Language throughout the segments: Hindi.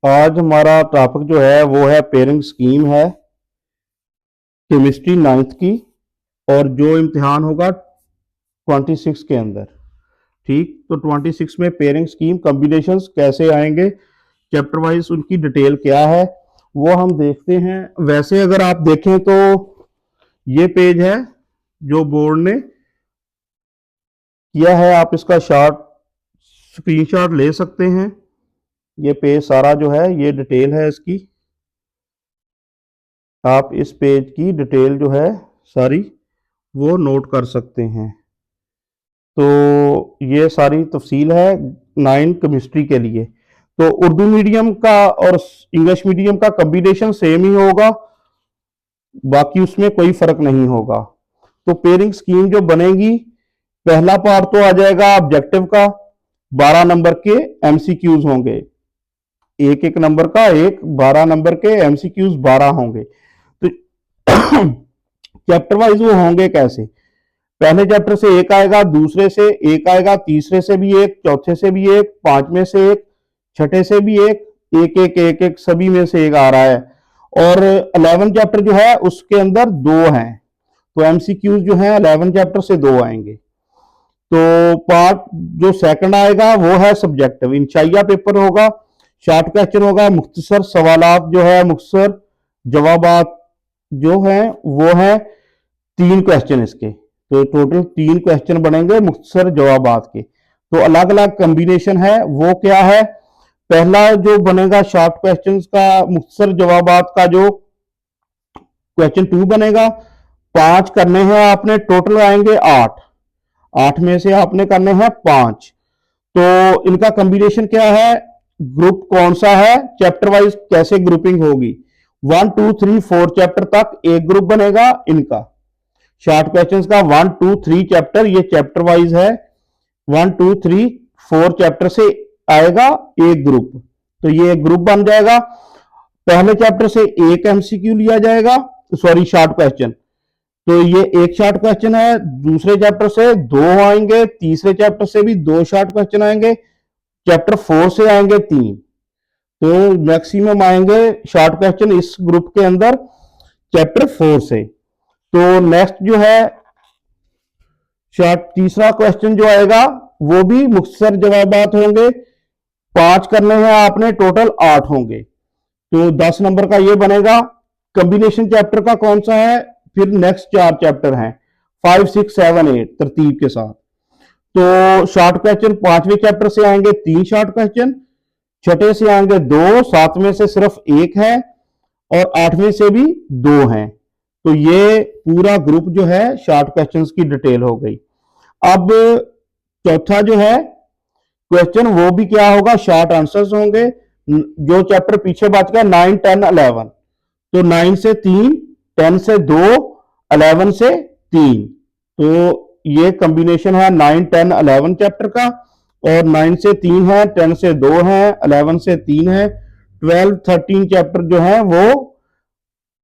आज हमारा टॉपिक जो है वो है पेयरिंग स्कीम है केमिस्ट्री 9th की। और जो इम्तिहान होगा 26 के अंदर। ठीक, तो 26 में पेयरिंग स्कीम कॉम्बिनेशंस कैसे आएंगे, चैप्टर वाइज उनकी डिटेल क्या है वो हम देखते हैं। वैसे अगर आप देखें तो ये पेज है जो बोर्ड ने किया है, आप इसका शॉर्ट स्क्रीनशॉट ले सकते हैं। ये पेज सारा जो है ये डिटेल है इसकी, आप इस पेज की डिटेल जो है सारी वो नोट कर सकते हैं। तो ये सारी तफसील है 9 केमिस्ट्री के लिए। तो उर्दू मीडियम का और इंग्लिश मीडियम का कॉम्बिनेशन सेम ही होगा, बाकी उसमें कोई फर्क नहीं होगा। तो पेयरिंग स्कीम जो बनेगी, पहला पार्ट तो आ जाएगा ऑब्जेक्टिव का, 12 नंबर के एमसीक्यूज होंगे, एक एक नंबर का 12 नंबर के एमसीक्यूज 12 होंगे। तो चैप्टर वाइज वो होंगे कैसे, पहले चैप्टर से एक आएगा, दूसरे से एक आएगा, तीसरे से भी एक, चौथे से भी एक, पांचवें से एक, छठे से भी एक, एक एक एक एक सभी में से एक आ रहा है। और 11 चैप्टर जो है उसके अंदर 2 हैं, तो एमसीक्यूज जो है 11 चैप्टर से 2 आएंगे। तो पार्ट जो सेकंड आएगा वो है सब्जेक्टिव, इंशाइया पेपर होगा, शॉर्ट क्वेश्चन होगा, मुख्तसर सवालात जो है, मुख्तसर जवाबात जो है वो है 3 क्वेश्चन इसके। तो टोटल 3 क्वेश्चन बनेंगे मुख्तसर जवाबात के। तो अलग अलग कॉम्बिनेशन है, वो क्या है, पहला जो बनेगा शॉर्ट क्वेश्चंस का मुख्तसर जवाबात का जो क्वेश्चन 2 बनेगा, 5 करने हैं आपने, टोटल आएंगे 8, 8 में से आपने करने हैं 5। तो इनका कॉम्बिनेशन क्या है, ग्रुप कौन सा है, चैप्टर वाइज कैसे ग्रुपिंग होगी, 1 2 3 4 चैप्टर तक एक ग्रुप बनेगा इनका। शॉर्ट क्वेश्चंस का 1 2 3 चैप्टर, ये चैप्टर वाइज है, 1 2 3 4 चैप्टर से आएगा एक ग्रुप। तो ये एक ग्रुप बन जाएगा। पहले चैप्टर से एक एमसीक्यू लिया जाएगा, सॉरी शॉर्ट क्वेश्चन, तो ये एक शॉर्ट क्वेश्चन है, दूसरे चैप्टर से 2 आएंगे, तीसरे चैप्टर से भी 2 शॉर्ट क्वेश्चन आएंगे, चैप्टर 4 से आएंगे 3। तो मैक्सिमम आएंगे शॉर्ट क्वेश्चन इस ग्रुप के अंदर चैप्टर 4 से। तो नेक्स्ट जो है शॉर्ट तीसरा क्वेश्चन जो आएगा वो भी मुख्तसर जवाबात होंगे, 5 करने हैं आपने, टोटल 8 होंगे। तो 10 नंबर का ये बनेगा। कॉम्बिनेशन चैप्टर का कौन सा है, फिर नेक्स्ट 4 चैप्टर हैं 5 6 7 8 तरतीब के साथ। तो शॉर्ट क्वेश्चन 5वें चैप्टर से आएंगे 3 शॉर्ट क्वेश्चन, छठे से आएंगे 2, 7वें से सिर्फ 1 है और 8वें से भी 2 हैं। तो ये पूरा ग्रुप जो है शॉर्ट क्वेश्चंस की डिटेल हो गई। अब चौथा जो है क्वेश्चन वो भी क्या होगा, शॉर्ट आंसर्स होंगे। जो चैप्टर पीछे बच गया 9 10 11, तो 9 से 3, 10 से 2, 11 से 3। तो ये कॉम्बिनेशन है 9 10 11 चैप्टर का, और 9 से 3 है, 10 से 2 है, 11 से 3 है, 12 13 चैप्टर जो है वो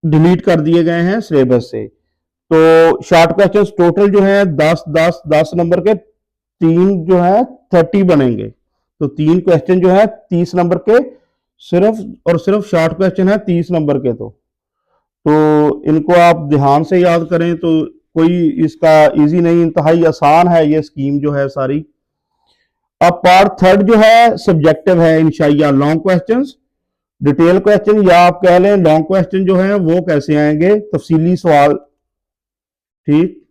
डिलीट कर दिए गए हैं सिलेबस से। तो शॉर्ट क्वेश्चंस टोटल जो है 10 10 10 नंबर के, 3 जो है 30 बनेंगे। तो 3 क्वेश्चन जो है 30 नंबर के, सिर्फ और सिर्फ शॉर्ट क्वेश्चन है 30 नंबर के। तो इनको आप ध्यान से याद करें, तो कोई इसका इजी नहीं, इंतहाई आसान है ये स्कीम जो है सारी। अब पार्ट थर्ड जो है सब्जेक्टिव है, इंशाइया लॉन्ग क्वेश्चंस, डिटेल क्वेश्चन, या आप कह लें लॉन्ग क्वेश्चन जो है वो कैसे आएंगे, तफसीली सवाल। ठीक,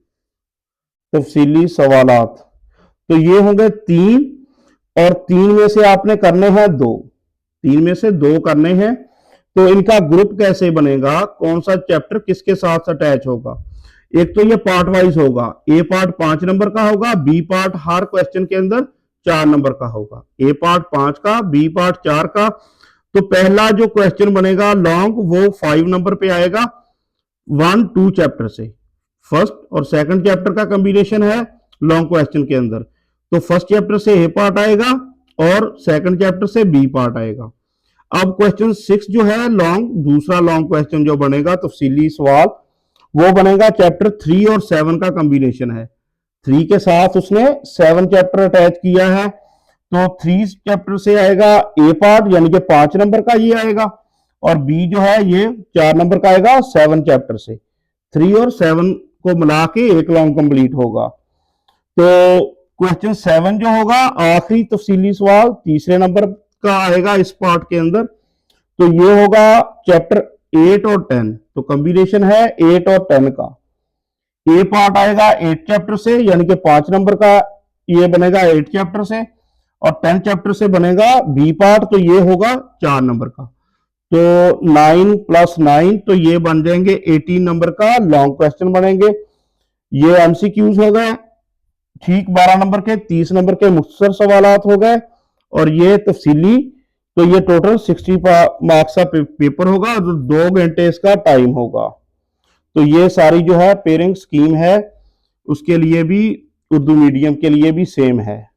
तफसीली सवालात। तो ये होंगे 3, और 3 में से आपने करने हैं 2, 3 में से 2 करने हैं। तो इनका ग्रुप कैसे बनेगा, कौन सा चैप्टर किसके साथ अटैच होगा। एक तो ये पार्ट वाइज होगा, ए पार्ट 5 नंबर का होगा, बी पार्ट हर क्वेश्चन के अंदर 4 नंबर का होगा, ए पार्ट 5 का, बी पार्ट 4 का। तो पहला जो क्वेश्चन बनेगा लॉन्ग वो 5 नंबर पे आएगा, 1 2 चैप्टर से। फर्स्ट और सेकंड चैप्टर का कॉम्बिनेशन है लॉन्ग क्वेश्चन के अंदर। तो फर्स्ट चैप्टर से ए पार्ट आएगा और सेकंड चैप्टर से बी पार्ट आएगा। अब क्वेश्चन 6 जो है लॉन्ग, दूसरा लॉन्ग क्वेश्चन जो बनेगा तफसीली सवाल, वो बनेगा चैप्टर 3 और 7 का कॉम्बिनेशन है। 3 के साथ उसने 7 चैप्टर अटैच किया है, तो 3 चैप्टर से आएगा ए पार्ट यानी कि 5 नंबर का ये आएगा, और बी जो है ये 4 नंबर का आएगा 7 चैप्टर से। 3 और 7 को मिला के एक लॉन्ग कंप्लीट होगा। तो क्वेश्चन 7 जो होगा आखिरी तफसीली सवाल तीसरे नंबर का आएगा इस पार्ट के अंदर। तो ये होगा चैप्टर 8 और 10, तो कॉम्बिनेशन है 8 और 10 का। ए पार्ट आएगा 8 चैप्टर से यानी कि 5 नंबर का ये बनेगा 8 चैप्टर से, और 10 चैप्टर से बनेगा बी पार्ट, तो ये होगा 4 नंबर का। तो 9 + 9 तो ये बन जाएंगे 18 नंबर का लॉन्ग क्वेश्चन बनेंगे। ये एमसीक्यूज हो गए ठीक 12 नंबर के, 30 नंबर के मुख्तसर सवालात हो गए, और ये तफसीली। तो ये टोटल 60 मार्क्स का पेपर होगा, और 2 घंटे इसका टाइम होगा। तो ये सारी जो है पेयरिंग स्कीम है, उसके लिए भी उर्दू मीडियम के लिए भी सेम है।